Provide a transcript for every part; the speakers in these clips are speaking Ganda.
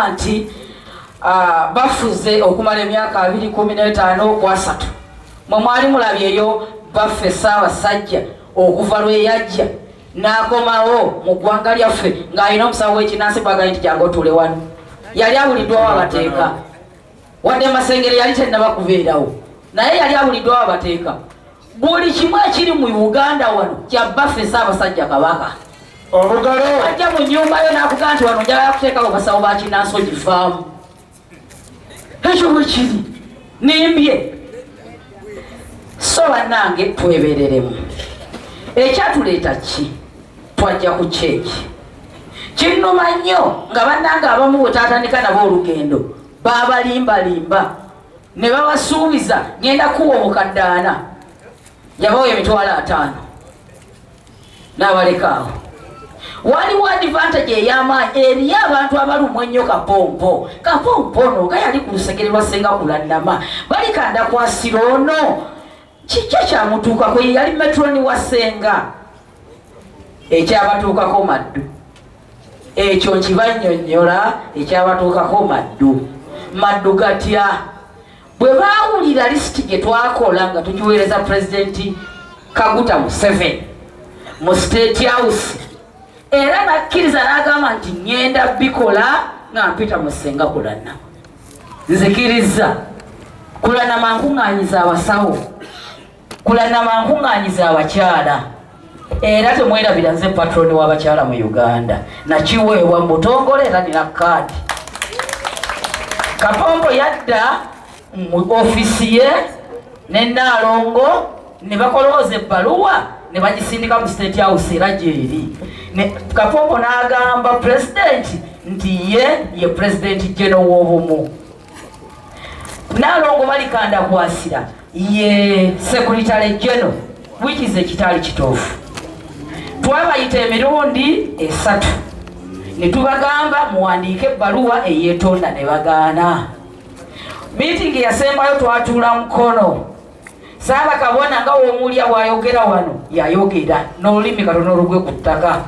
nti bafuze okumala emyaka 2015 kwa 3 mwe mwali mulabyeyo baffe Ssaabasajja okuva lwe yajja n'akomawo mu ggwanga lyaffe ng'alina omusawo w'ekinnansi bagaye nti jangu otuule wano. Yali abuliddwawo abateeka wadde Masengere yali tennaba kubeerawo naye yali abuliddwawo abateeka. Buli kimu ekiri mu Uganda wano kya baffe Ssaabasajja Kabaka. Olugalo ajja mu nnyumba yo n'akugaa nti wano njagala kuteekawo basawo ba kinnansi ogivaamu. Ekyo bwe kiri nimbye. So bannange twebereremu. Ekyatuleeta ki? Twajja ku kyeki. Kinnuma nnyo nga bannange abamu bwe taatandika nabo olugendo baabalimbalimba ne babasuubiza ngenda kuwa obukaddaana. Yabawo emitwalo 5 n'abalekaawo. Waliwo advantage ey'amaanyi eri abantu abalumwa ennyo Kapompo. Kapompo ono nga yali ku lusegere lwa Ssenga Kulannama balikanda kwasira ono kikyo kyamutuukako yali metroni wa Ssenga. Ekyabatuukako maddu ekyo nkibannyonnyola. Ekyabatuukako maddu gatya bwe baawulira lisiti gye twakola nga tukiweereza Pulezidenti Kaguta Museveni mu State House era nakkiriza n'agamba nti ngenda bikola nga mpita mu Ssenga Kulannama. Nzikiriza Kulannama nkuŋŋaanyiza abasawo, Kulannama nkuŋŋaanyiza abakyala era temwerabira nze patroni w'abakyala mu Uganda nakiweebwa mu butongole era nina kaadi. Kapompo yadda mu ofisi ye ne Naalongo ne bakolooza ebbaluwa ne bagisindika mu State House era gyeri. Kapompo n'agamba Pulezidenti nti ye Pulezidenti General w'obumu. Naalongo balikanda kwasira ye Secretary General which is ekitali kituufu. Twabayita emirundi 3 ne tubagamba muwandiike ebbaluwa eyeetonda ne bagaana. Meeting yasembayo twatuula mukono. Ssaabakabona nga w'omulya bw'ayogera wano yayogera n'olulimi katono olugwe ku ttaka.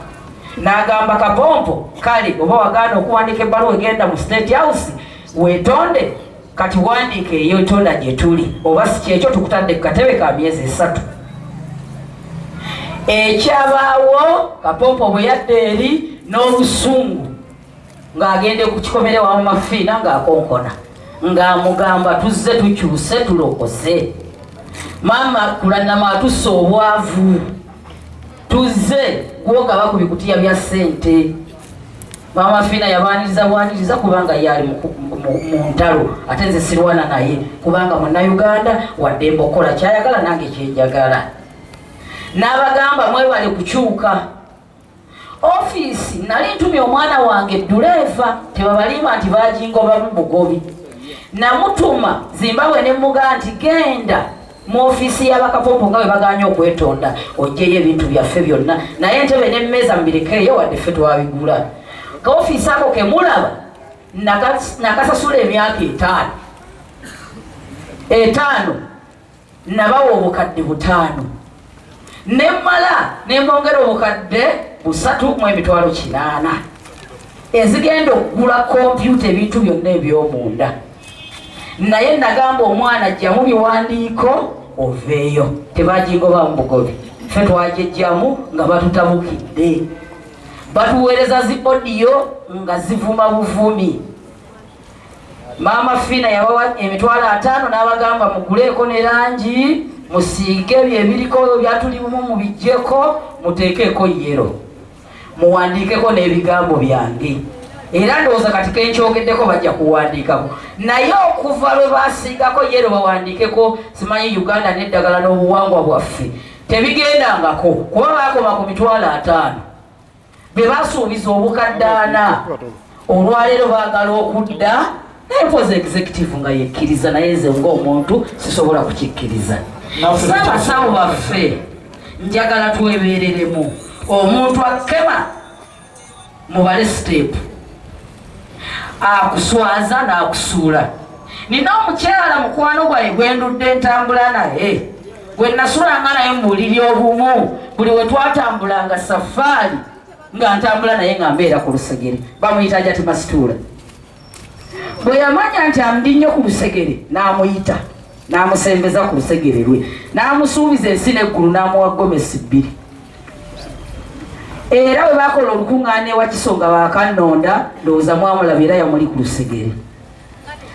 N'agamba Kapompo kale oba wagaana okuwandiika ebbaluwa egenda mu State House weetonde kati wandiika eyeetonda gye tuli oba si kyekyo tukutadde ku katebe ka myezi 3. Ekyabaawo Kapompo bwe yadda eri n'obusungu ng'agende ku kikomere wa Mafiina ng'akonkona ng'amugamba tuzze tukyuse tulokose. Maama Kulannama atusse obwavu tuzze gwogaba ku bikutiya bya ssente. Maama Mafiina yabaaniriza kubanga yali mu ntalo ate nze sirwana naye kubanga Munnayuganda wadde mbokola kyayagala nange kyenjagala. N'abagamba mwebale kukyuka. Office nali ntumye omwana wange Duleeva tebabalima nti bagingoba mu Bugobi. Namutuma Zimbabwe ne mugaa nti genda mu ofisi y'abakapompo nga bwe baganye okwetonda ojjeyo ebintu byaffe byonna naye entebe n'emmeeza mbirekeeyo wadde ffe twabigula. Ka ofisi ako ke mulaba nakasasula emyaka 5 nabawa obukadde 5 nemmala nembongera obukadde 3.8 ezigenda okugula kompyuta ebintu byonna eby'omunda. Naye nagamba omwana ajjamu biwandiiko oveeyo tebagingoba mu Bugobi. Ffe twagejjamu nga batutabukidde batuweereza zi audio nga zivuma buvumi. Maama Mafiina yabawa emitwalo 5 n'abagamba muguleeko ne langi musiige byebiriko byatulimu mubijjeko muteekeeko yero muwandiikeko n'ebigambo byange era ndowooza kati kenkyogeddeko bajja kuwandiikako naye okuva lwe basiigako yero bawandiikeko simanyi Uganda n'eddagala n'obuwangwa bwaffe tebigendangako kuba baakoma ku mitwalo 5 be basuubiza obukaddaana. Olwaleero baagala okudda naye executive nga yekkiriza naye nze ng'omuntu sisobola kukikkiriza. Ssaabasawo baffe njagala twebereremu omuntu akema mubale step akuswaza n'akusuula. Nina omukyala mukwano gwange gwendudde ntambula naye gwe nasulanga naye mu buliri obumu buli we twatambulanga safaari nga ntambula naye nga mbeera ku lusegere bamuyita Jati Masituula. bwe yamanya nti amudi nnyo ku lusegere n'amuyita n'amusembeza ku lusegere lwe n'amusuubiza ensi n'eggulu n'amuwa gomesi 2 era bwe bakola olukuŋŋaana ewa Kisonga bakanonda ndowooza mwamulaba era yamuli ku lusegere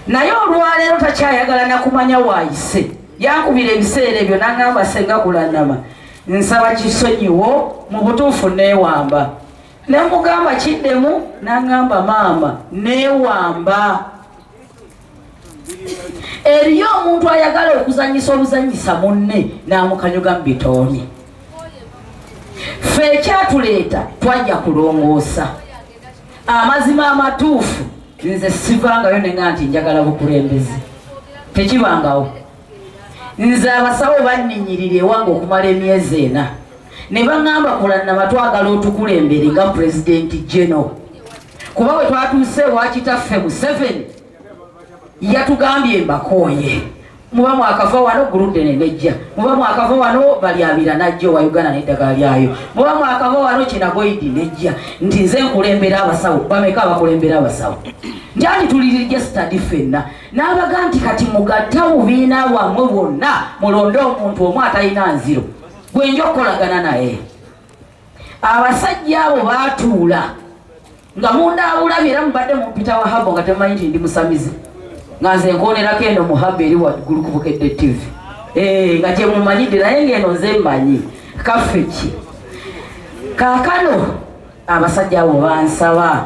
naye olwaleero takyayagala nakumanya waayise yankubira ebiseera ebyo n'aŋŋamba Senga Gulanama nsaba kisonyiwo mu butuufu neewamba ne mugamba kiddemu n'aŋŋamba maama neewamba eriyo omuntu ayagala okuzanyisa oluzanyisa munne n'amukanyuga mu bitooni ffe ekyatuleeta twajja kulongoosa amazima amatuufu nze sivangayo nenga nti njagala bukulembeze tekibangawo nze abasawo banninyirira ewange okumala emyezi 4 ne baŋŋamba Gulanama twagala otukulembere nga pulezidenti General kuba bwe twatuuse ewa kitaffe Museveni yatugambye mbakooye muba mwakava wano Guludene nejja muba mwakava wano Balyabira najja wa Uganda n'eddagala lyayo muba mwakava wano Kinagoidi nejja nti nze nkulembera abasawo bameka abakulembera abasawo njali tulirije study fenna n'abaga nti kati mugatta bubiina bwammwe bwonna mulonde omuntu omu atalina nziro gwe nja okukolagana naye abasajja abo baatuula nga mundaabulabye era mubadde mumpita wa Habo nga temanyi nti ndi musamizi nga nze nkonerako eno muhaba eri waggulu ku Bukedde TV nga kyemumanyidde naye ng'eno nze mmanyi kaffe ki kaakano abasajja abo bansaba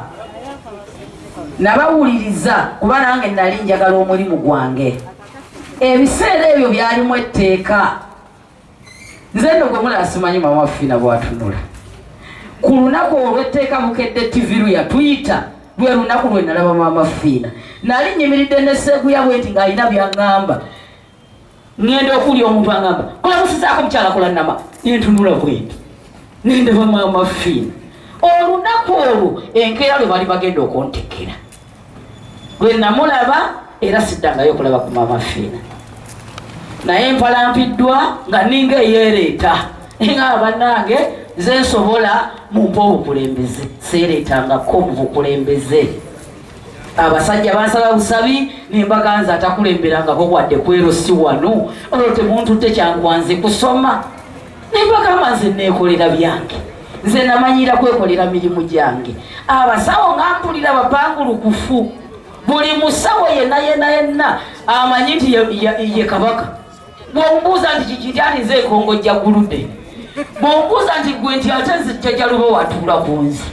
nabawuliriza kuba nange nali njagala omulimu gwange ebiseera ebyo byalimu etteeka nze nno gwe mulala simanyi mama waffiina bwatunula ku lunaku olw'etteeka Bukedde TV luyatuyita lwe lunaku lwe nalaba mama Fiina nali nyimiridde ne Seeguya bwe nti ng'alina by'aŋŋamba ngenda okulya omuntu aŋŋamba olamusizaako mukyala Gulanama nentunula bwenti nendaba mama Fiina olunaku olwo enkeera lwe bali bagenda okuntekera lwe namulaba era siddangayo okulaba ku mama Fiina naye mpalampiddwa nga ninga eyeereeta nga bannange nze nsobola mumpa obukulembeze seereetangako mu bukulembeze abasajja bansaba busabi nembaganza atakulemberangako wadde kwero si wano olwo temuntutte kyankwanze kusoma nembagamba nze neekolera byange nze namanyira kwekolera mirimu gyange abasawo nga mpulira bapangulukufu buli musawo yenna amanyi nti ye kabaka bwombuuza nti kiki ati nze ekongojja Guludene bwombuuza nti gwe nti ate nze jjajjaluba watuula ku nzi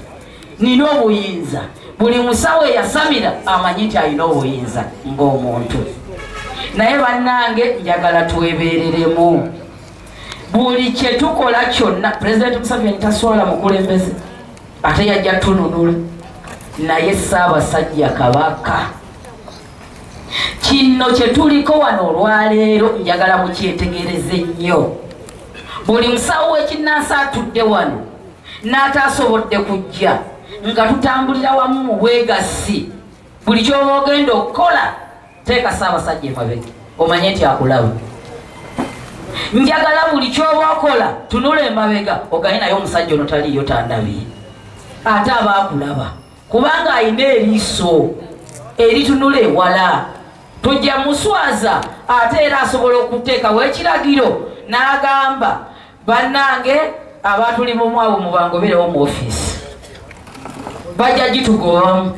nina obuyinza buli musawo eyasabira amanyi nti alina obuyinza ng'omuntu naye bannange njagala twebeereremu buli kye tukola kyonna Pulezidenti Museveni taswala mukulembeze ate yajja tununula naye Ssaabasajja Kabaka kino kye tuliko wano olwaleero njagala mukyetegereze nnyo buli musawo w'ekinnansi atudde wano n'ataasobodde kujja nga tutambulira wamu mu bwegassi buli ky'oba ogenda okukola teeka Ssaabasajja emabega omanye nti akulaba njagala buli ky'oba okola tunula emabega ogaye naye omusajja ono taliyo tandabye ate aba akulaba kubanga alina eriiso eritunula ewala tujja muswaza ate era asobola okuteekawo ekiragiro n'agamba bannange abatuli bumu abo mubangoberewo mu ofiisi bajja gitugobamu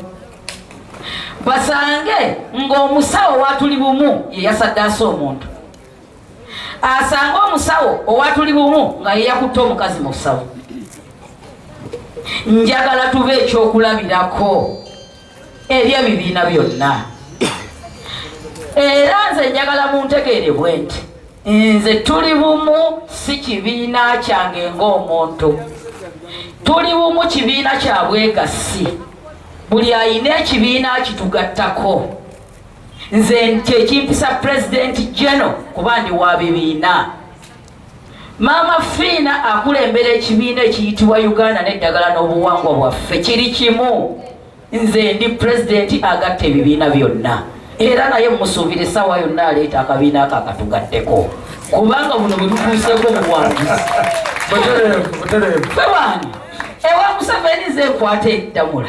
basange ng'omusawo owatuli bumu ye yasadde asa omuntu asange omusawo owatuli bumu nga ye yakutte omukazi mu busawo njagala tube ekyokulabirako eri ebibiina byonna era nze njagala muntegeere bwe nti nze tuli bumu si kibiina kyange ng'omuntu tuli bumu kibiina kya bwegassi buli ayina ekibiina kitugattako nze kyekimpisa Pulezidenti General kuba ndi wa bibiina Mama Fiina akulembera ekibiina ekiyitibwa Uganda n'eddagala n'obuwangwa bwaffe kiri kimu nze ndi Pulezidenti agatta ebibiina byonna era naye musuubire essaawa yonna aleeta akabiina ako akatugatteko kubanga buno bwe tutuuseeko obuwanguzi bwebani ewa Museveni nze nkwata eddamula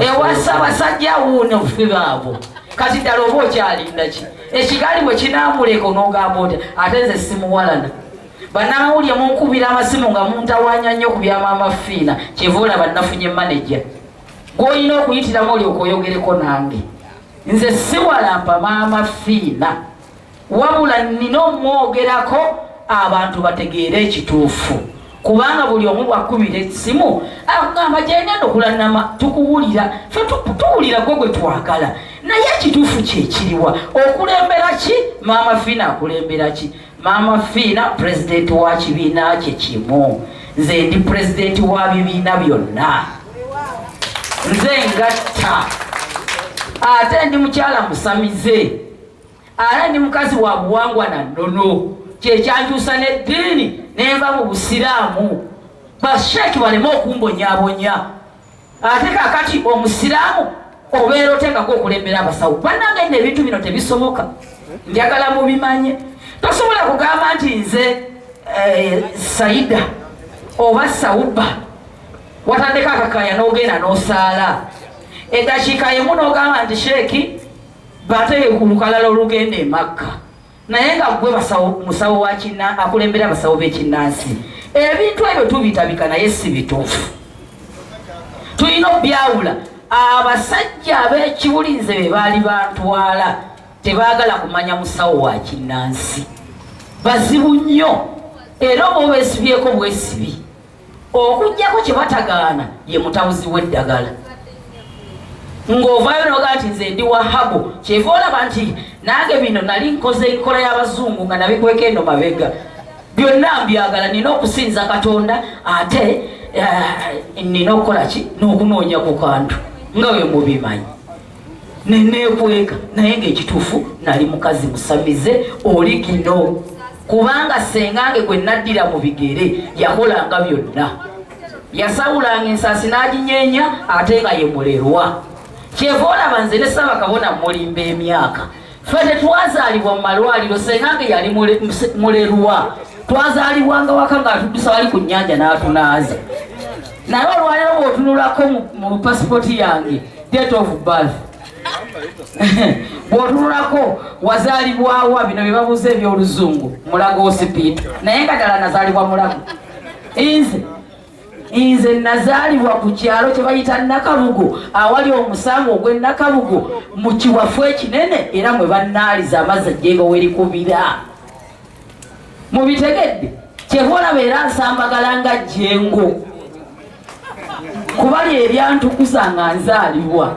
ewasa abasajja wuuno fibabo kati ddala oba okyalinda ki ekigali bwe kinamuleka n'ogamba oti ate nze simuwalana bannamawulire munkubira amasimu nga muntawanya nnyo ku byamaama Fiina kyeva olaba nafunye maneja gw'olina okuyitiramu olyoka oyogereko nange nze siwalampa maama Fiina wabula nina omwogerako abantu bategeere ekituufu kubanga buli omu bwakubira esimu agamba gyengenda okulanama tukuwulira fe tuwulira gwe gwe twagala naye ekituufu kyekiriwa okulembera ki maama Fiina akulembera ki maama Fiina pulezidenti wa kibiina kye kimu nze ndi pulezidenti wa bibiina byonna nze ngatta ate ndi mukyala musamize ate ndi mukazi wa buwangwa na nnono kyekyankyusa n'eddiini nenva mu busiraamu basheeki baleme okumbonyaabonya ate kakati omusiraamu obeera oteekako okulembera abasawo bannange nno ebintu bino tebisoboka njagala mubimanye tosobola kugamba nti nze Saida oba Sauba watandika akakaya n'ogenda n'osaala eddakiika yemu n'ogamba nti sheeki bateeke ku lukalala olugenda e Makka naye nga gwe musawo wa akulembera abasawo b'ekinnansi ebintu ebyo tubitabika naye si bituufu tulina obyawula abasajja ab'ekiwulinze be baali bantwala tebaagala kumanya musawo wa kinnansi bazibu nnyo era oba obeesibyeko bwesibi okuggyako kye batagaana ye mutabuzi w'eddagala ng'ovaayo noga nti nze ndi Wahabu kyeva olaba nti nange bino nali nkoze enkola y'abazungu nga nabikweka eno mabega byonna mbyagala nina okusinza Katonda ate nina okukola ki n'okunoonya ku kantu nga we mubimanyi neneekweka naye ng'ekituufu nali mukazi musamize oli gino kubanga sengange gwe naddira mu bigere yakolanga byonna yasawulanga ensaasi n'aginyeenya ate nga ye mulerwa kyeva olaba nze ne Ssaabakabona mulimba emyaka ffe tetwazaalibwa mu malwaliro sengange yali mulerwa twazaalibwanga waka ng'atuddusa wali ku nnyanja n'atunaaza naye olwaliro bw'otunulako mu pasipoti yange date of birth bw'otunulako wazaalibwawa bino bye babuuza eby'oluzungu Mulago Hospital naye nga ddala nazaalibwa Mulago nze nazaalibwa ku kyalo kye bayita Nakabugo awali omusango ogw'Enakabugo mu kiwafu ekinene era mwe bannaaliza amazzi ajjenga werikubira mubitegedde kyeva olaba era nsambagala nga jjengo kubali ebyantukusa nga nzaalibwa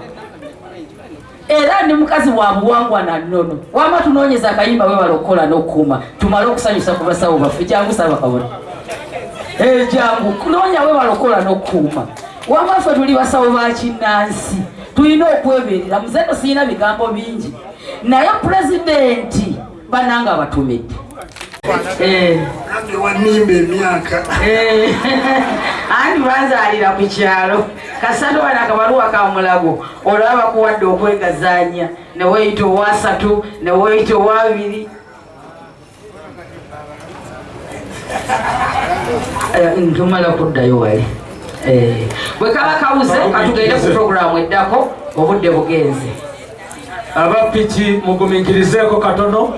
era ndi mukazi wa buwangwa na nnono wama tunoonyeza akayimba we balokola n'okkuuma tumale okusanyusa ku basawo baffe jangu Ssaabakabona jangu kunoonya we balokola n'okkuuma wama ffe tuli basawo ba kinnansi tulina okwebeerera muzeno siyina bigambo bingi naye pulezidenti bananga abatumidde nange wanimba emyaka andi banzaalira ku kyalo kasatu wana akabaluwa ka Mulago olaba bakuwadde okwegazaanya ne weeyita owasatu ne weeyita owabiri ntumala kuddayo wali bwe kaba kawuze katugende ku programu eddako obudde bugenze abapiki mugumingirizeeko katono